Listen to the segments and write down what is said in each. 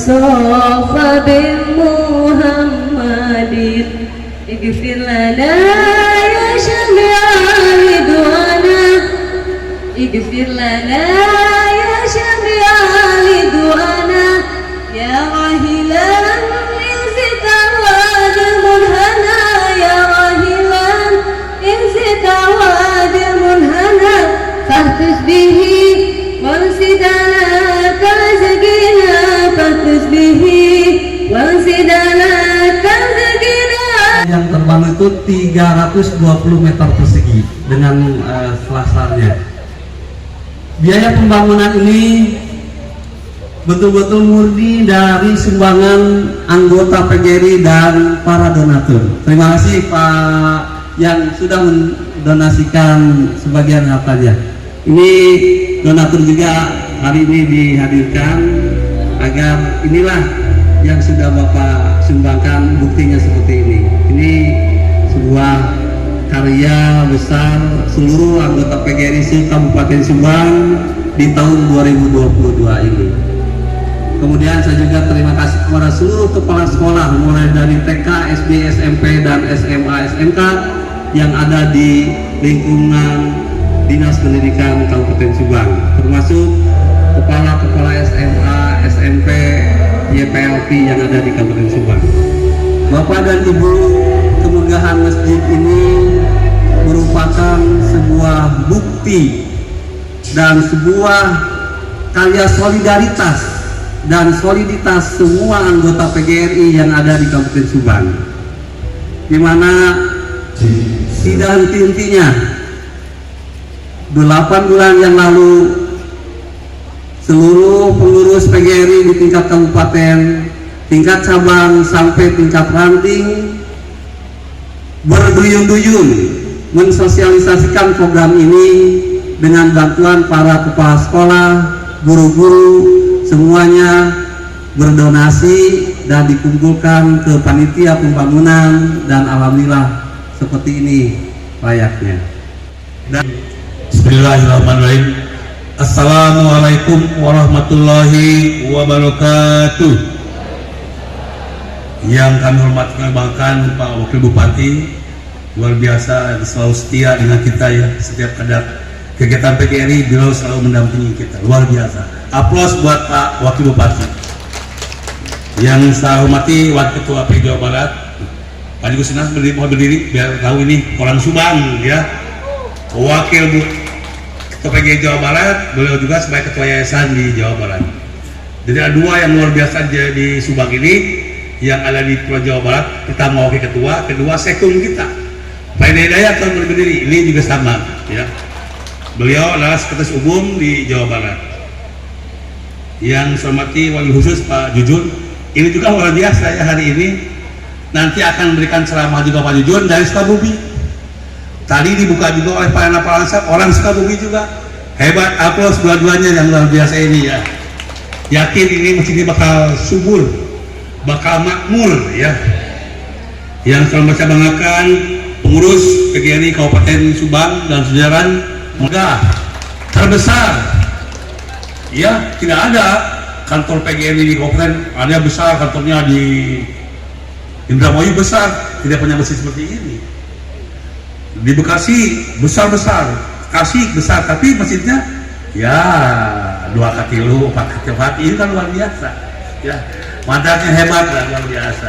Wasofa bin Muhammadin Ighfir lana ya syafi'al du'ana Ighfir lana ya syafi'al du'ana Ya rahilan inzitawad munhana Ya rahilan inzitawad munhana Fahtus bihi warsidana kazagina yang terbang itu 320 meter persegi dengan selasarnya. Biaya pembangunan ini betul-betul murni dari sumbangan anggota PGRI dan para donatur. Terima kasih Pak yang sudah mendonasikan sebagian hartanya. Ini donatur juga hari ini dihadirkan agar inilah yang sudah Bapak sumbangkan buktinya seperti ini. Ini sebuah karya besar seluruh anggota PGRI Kabupaten Subang di tahun 2022 ini. Kemudian saya juga terima kasih kepada seluruh kepala sekolah mulai dari TK, SD, SMP, dan SMA, SMK yang ada di lingkungan Dinas Pendidikan Kabupaten Subang, termasuk kepala-kepala SMA, SMP, YPLP yang ada di Kabupaten Subang. Bapak dan Ibu, kemegahan masjid ini merupakan sebuah bukti dan sebuah karya solidaritas dan soliditas semua anggota PGRI yang ada di Kabupaten Subang, di mana tidak henti-hentinya 8 bulan yang lalu seluruh pengurus PGRI di tingkat kabupaten, tingkat cabang sampai tingkat ranting berduyun-duyun mensosialisasikan program ini dengan bantuan para kepala sekolah, guru-guru, semuanya berdonasi dan dikumpulkan ke panitia pembangunan, dan alhamdulillah seperti ini layaknya. Bismillahirrahmanirrahim. Assalamualaikum warahmatullahi wabarakatuh. Yang kami hormati bahkan Pak Wakil Bupati, luar biasa, selalu setia dengan kita ya. Setiap ada kegiatan PGRI beliau selalu mendampingi kita, luar biasa. Aplaus buat Pak Wakil Bupati. Yang saya hormati Wakil Ketua PGRI Jawa Barat, Pak Gusnas berdiri biar tahu ini orang Subang ya. Wakil PGRI Jawa Barat, beliau juga sebagai ketua yayasan di Jawa Barat. Jadi ada dua yang luar biasa di Subang ini. yang ada di Pulau Jawa Barat. Pertama wakil ketua, kedua sekung kita Pak Hidayat tahun berdiri, ini juga sama ya. Beliau adalah sekretaris umum di Jawa Barat. Yang saya hormati wali khusus Pak Jujun, ini juga luar biasa ya, hari ini nanti akan memberikan ceramah juga Pak Jujun dari Sukabumi. Tadi dibuka juga oleh Pak Anapalansa, orang Sukabumi juga. Hebat, aplaus dua-duanya yang luar biasa ini ya. Yakin ini masjid ini bakal subur, bakal makmur ya. Yang selalu saya banggakan pengurus PGRI Kabupaten Subang dan Sujaran, megah terbesar ya. Tidak ada kantor PGRI di Kabupaten, ada besar kantornya di Indramayu besar, tidak punya masjid seperti ini. Di Bekasi besar-besar, Kasih besar, tapi masjidnya ya 2 katilu, 4 katilu, ini kan luar biasa ya. Mandatnya hebat lah, luar biasa.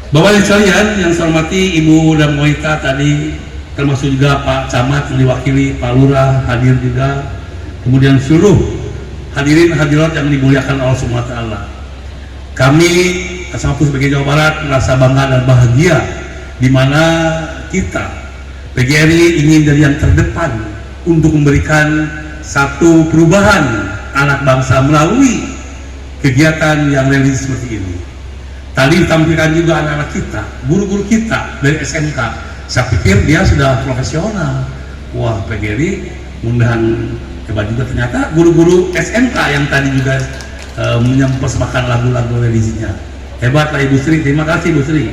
Bapak dan sekalian yang saya hormati, Ibu dan Moita tadi, termasuk juga Pak Camat yang diwakili, Pak Lurah hadir juga, kemudian seluruh hadirin hadirat yang dimuliakan Allah Subhanahu wa taala. Kami Kasamaku sebagai Jawa Barat merasa bangga dan bahagia di mana kita PGRI ingin jadi yang terdepan untuk memberikan satu perubahan anak bangsa melalui kegiatan yang religius seperti ini. Tadi ditampilkan juga anak-anak kita, guru-guru kita dari SMK. Saya pikir dia sudah profesional. Wah, PGRI mudahan hebat juga, ternyata guru-guru SMK yang tadi juga mempersembahkan lagu-lagu religiusnya. Hebatlah Ibu Sri, terima kasih Ibu Sri.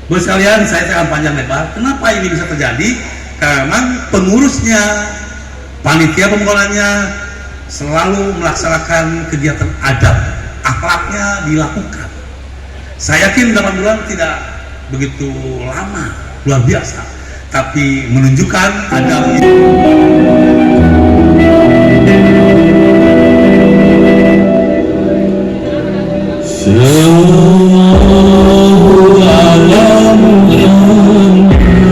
Buat sekalian, saya akan panjang lebar. Kenapa ini bisa terjadi? Karena pengurusnya, panitia pengolahnya selalu melaksanakan kegiatan adab, akhlaknya dilakukan. Saya yakin dalam bulan tidak begitu lama, luar biasa, tapi menunjukkan adab itu.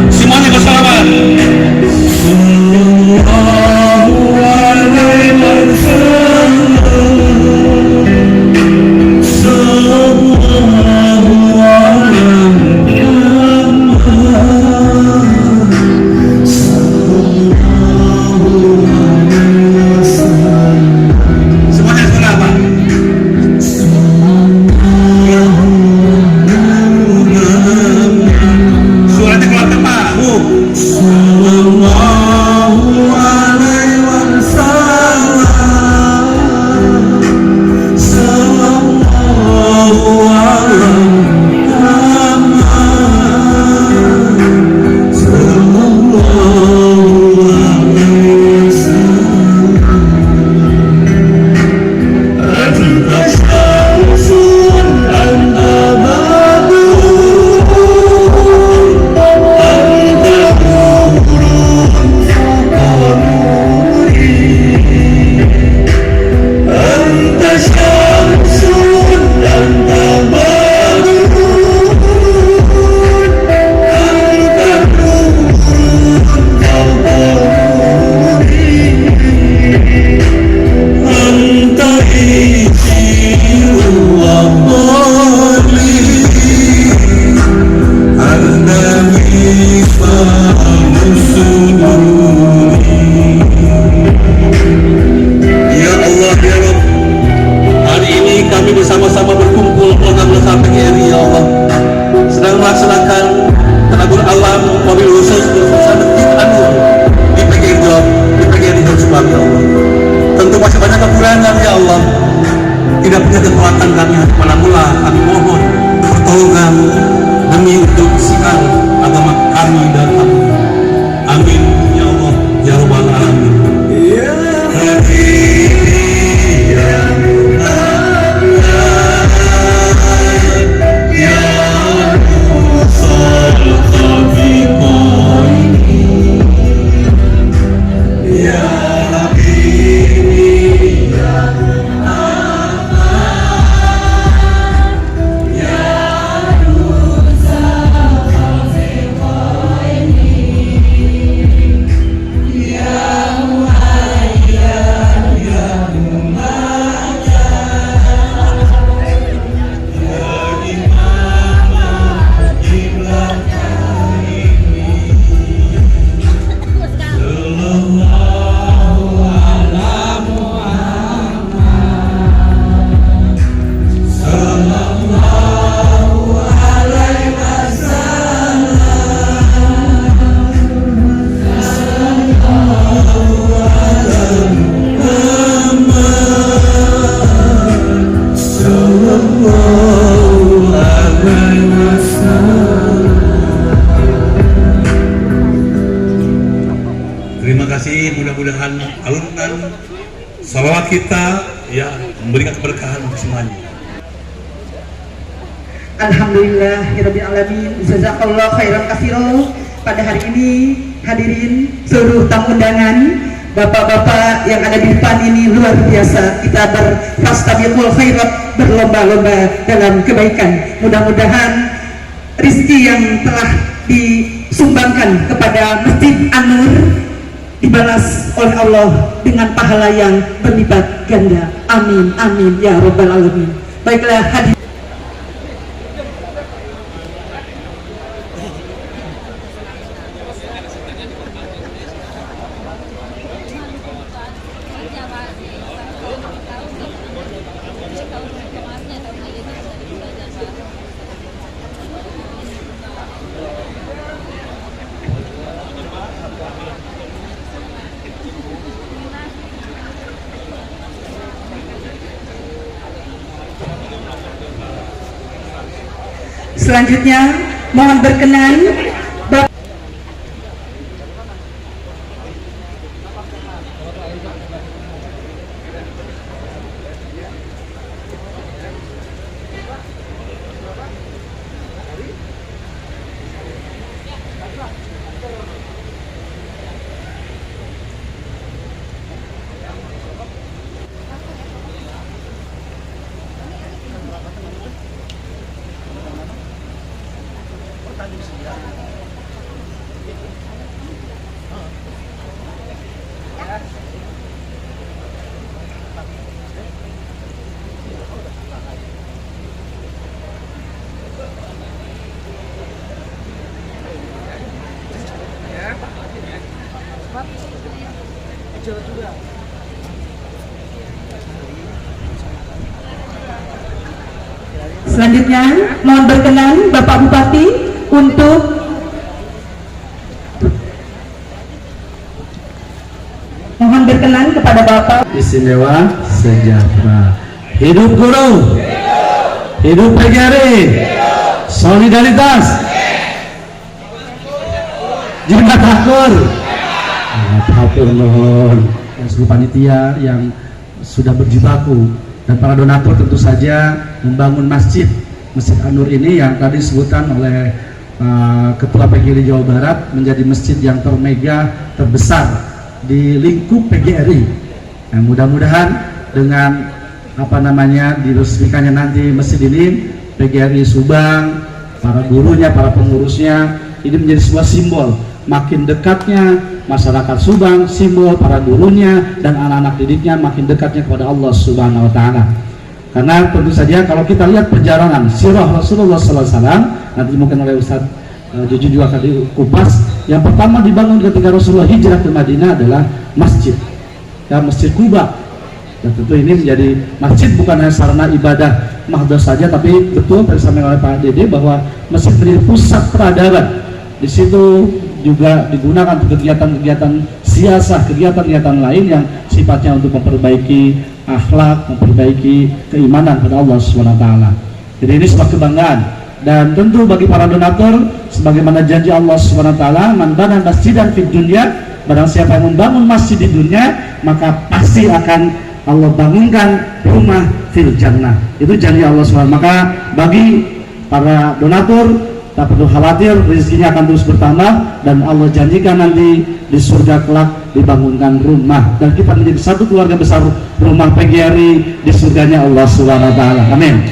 Semuanya bersalaman. Tidak punya kekuatan kami, mula kami mohon pertolongan demi untuk siar agama kami dan kami. Amin ya Allah ya Rabbal Alamin. Ya mudah-mudahan alunan salawat kita ya memberikan keberkahan untuk semuanya. Alhamdulillahirabbil alamin. Jazakallahu khairan katsira. Pada hari ini hadirin seluruh tamu undangan, bapak-bapak yang ada di depan ini luar biasa. Kita berfastabiqul khairat, berlomba-lomba dalam kebaikan. Mudah-mudahan rezeki yang telah disumbangkan kepada Masjid An-Nur dibalas oleh Allah dengan pahala yang berlipat ganda. Amin amin ya rabbal alamin. Baiklah hadirin. Selanjutnya mohon berkenan Bapak Selanjutnya mohon berkenan Bapak Bupati untuk mohon berkenan kepada Bapak Istimewa sejahtera. Hidup guru, hidup PGRI, solidaritas, jimat hakur, mohon seluruh panitia yang sudah berjibaku dan para donatur tentu saja membangun Masjid An-Nur ini yang tadi disebutkan oleh Ketua PGRI Jawa Barat menjadi masjid yang termega terbesar di lingkup PGRI. Nah, mudah-mudahan dengan diresmikannya nanti masjid ini, PGRI Subang, para gurunya, para pengurusnya, ini menjadi sebuah simbol makin dekatnya masyarakat Subang, simbol para gurunya dan anak-anak didiknya makin dekatnya kepada Allah Subhanahu wa Ta'ala. Karena tentu saja kalau kita lihat perjalanan sirah Rasulullah SAW, nanti mungkin oleh Ustaz Juju juga akan dikupas. Yang pertama dibangun ketika Rasulullah hijrah ke Madinah adalah masjid, ya, Masjid Quba. Dan tentu ini menjadi masjid bukan hanya sarana ibadah mahdoh saja, tapi betul disampaikan oleh Pak Dede bahwa masjid menjadi pusat peradaban. Di situ juga digunakan untuk kegiatan-kegiatan siasah, kegiatan-kegiatan lain yang sifatnya untuk memperbaiki akhlak, memperbaiki keimanan kepada Allah SWT. Jadi ini sebuah kebanggaan. Dan tentu bagi para donatur, sebagaimana janji Allah SWT, man bana masjidan fid dunya, barang siapa yang membangun masjid di dunia, maka pasti akan Allah bangunkan rumah fil jannah. Itu janji Allah SWT. Maka bagi para donatur, tak perlu khawatir, rezekinya akan terus bertambah dan Allah janjikan nanti di surga kelak dibangunkan rumah dan kita menjadi satu keluarga besar rumah PGRI di surganya Allah Subhanahu wa Ta'ala. Amin.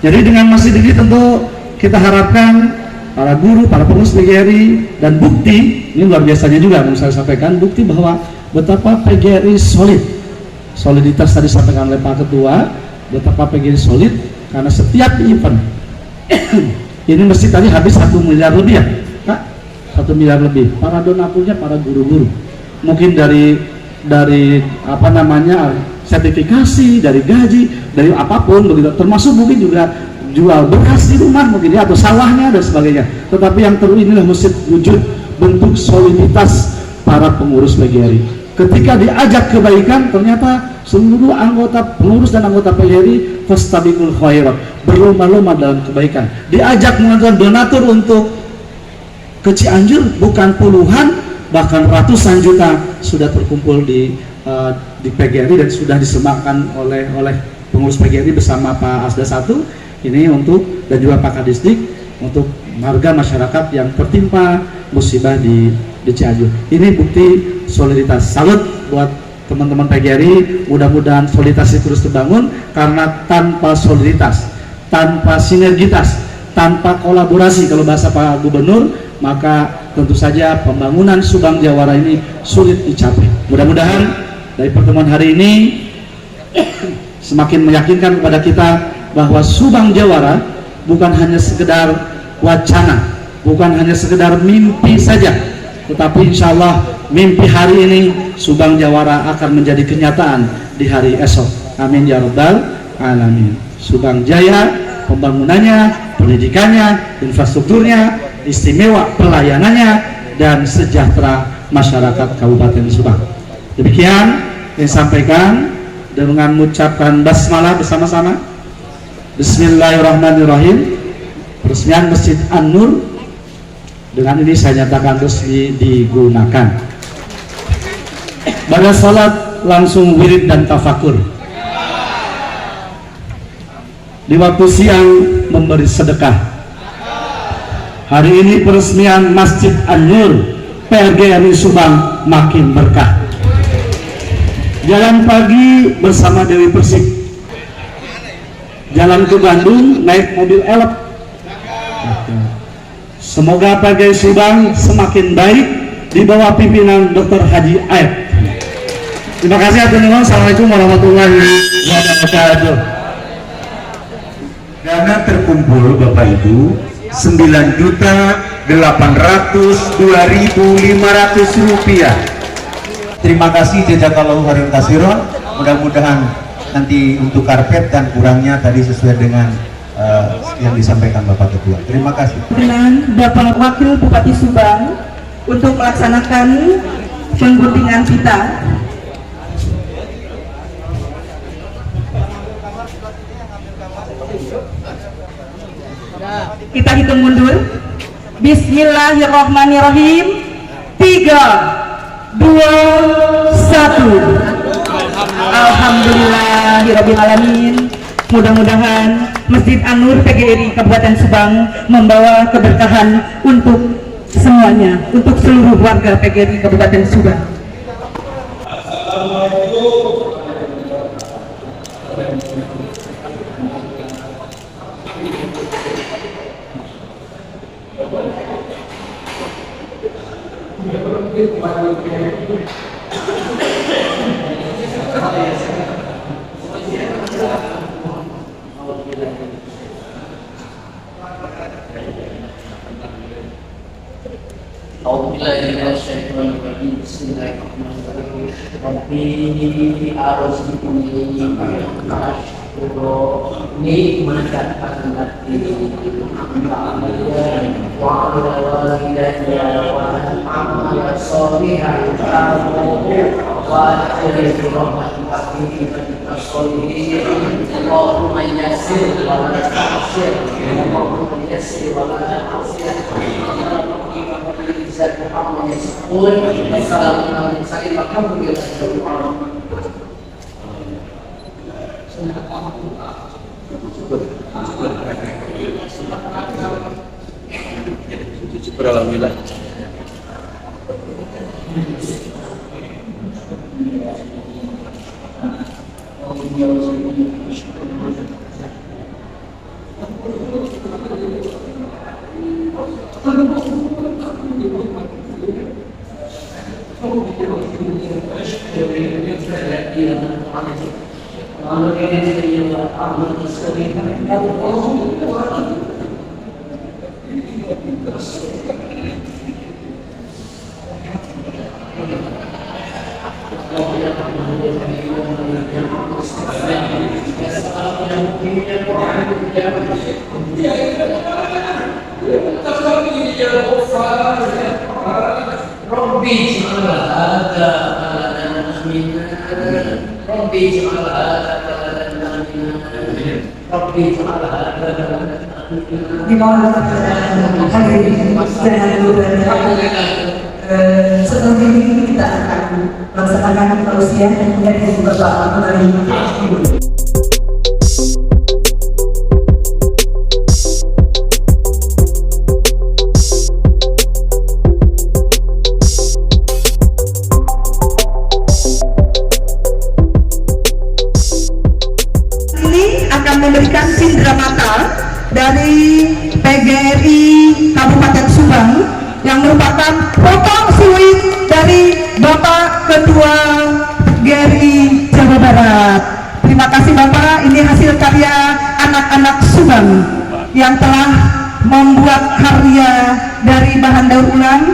Jadi dengan masjid ini tentu kita harapkan para guru, para pengurus PGRI, dan bukti ini luar biasanya juga yang saya sampaikan, bukti bahwa betapa PGRI solid. Soliditas tadi disampaikan oleh Pak Ketua, betapa PGRI solid karena setiap event ini masjid tadi habis 1 miliar lebih ya Kak, 1 miliar lebih. Para donaturnya para guru-guru, mungkin dari sertifikasi, dari gaji, dari apapun begitu, termasuk mungkin juga jual beras di rumah mungkin ya, atau sawahnya dan sebagainya. Tetapi yang inilah masjid wujud bentuk soliditas para pengurus PGRI. Ketika diajak kebaikan, ternyata seluruh anggota pengurus dan anggota PGRI fastabiqul khairat, berlomba-lomba dalam kebaikan. Diajak mengajukan donatur untuk ke Cianjur bukan puluhan bahkan ratusan juta sudah terkumpul di PGRI dan sudah disemakkan oleh pengurus PGRI bersama Pak Asda 1 ini untuk, dan juga Pak Kadisdik, untuk warga masyarakat yang tertimpa musibah di Cianjur. Ini bukti soliditas. Salut buat teman-teman PGRI, mudah-mudahan soliditas terus terbangun, karena tanpa soliditas, tanpa sinergitas, tanpa kolaborasi kalau bahasa Pak Gubernur, maka tentu saja pembangunan Subang Jawara ini sulit dicapai. Mudah-mudahan dari pertemuan hari ini semakin meyakinkan kepada kita bahwa Subang Jawara bukan hanya sekedar wacana, bukan hanya sekedar mimpi saja, tetapi insya Allah mimpi hari ini Subang Jawara akan menjadi kenyataan di hari esok. Amin ya rabbal alamin. Subang Jaya, pembangunannya, pendidikannya, infrastrukturnya, istimewa pelayanannya, dan sejahtera masyarakat Kabupaten Subang. Demikian yang sampaikan dengan mengucapkan basmalah bersama-sama. Bismillahirrahmanirrahim. Peresmian Masjid An-Nur dengan ini saya nyatakan resmi digunakan. Pada salat langsung wirid dan tafakur. Di waktu siang memberi sedekah. Hari ini peresmian Masjid An-Nur PGRI Subang makin berkah. Jalan pagi bersama Dewi Persik, jalan ke Bandung naik mobil elep. Semoga PGRI Subang semakin baik di bawah pimpinan Dr. Haji Aib. Terima kasih atas nonton. Assalamualaikum warahmatullahi wabarakatuh. Dana terkumpul Bapak Ibu 9.800.2.500 rupiah. Terima kasih jazakallahu khairan katsiran. Mudah-mudahan nanti untuk karpet dan kurangnya tadi sesuai dengan yang disampaikan Bapak Ketua. Terima kasih. Dengan Bapak Wakil Bupati Subang untuk melaksanakan pengguntingan kita. Kita hitung mundur. Bismillahirrahmanirrahim. 3, 2, 1. Alhamdulillahirabbil alamin. Mudah-mudahan Masjid An-Nur PGRI Kabupaten Subang membawa keberkahan untuk semuanya, untuk seluruh warga PGRI Kabupaten Subang. Alhamdulillah. Setelah ini kita akan melaksanakan tausiah dan kemudian Bapak menerima. Akan memberikan cindera mata dari PGRI Kabupaten Subang yang merupakan potong sulit dari Bapak Ketua PGRI Jawa Barat. Terima kasih Bapak, ini hasil karya anak-anak Subang yang telah membuat karya dari bahan daur ulang.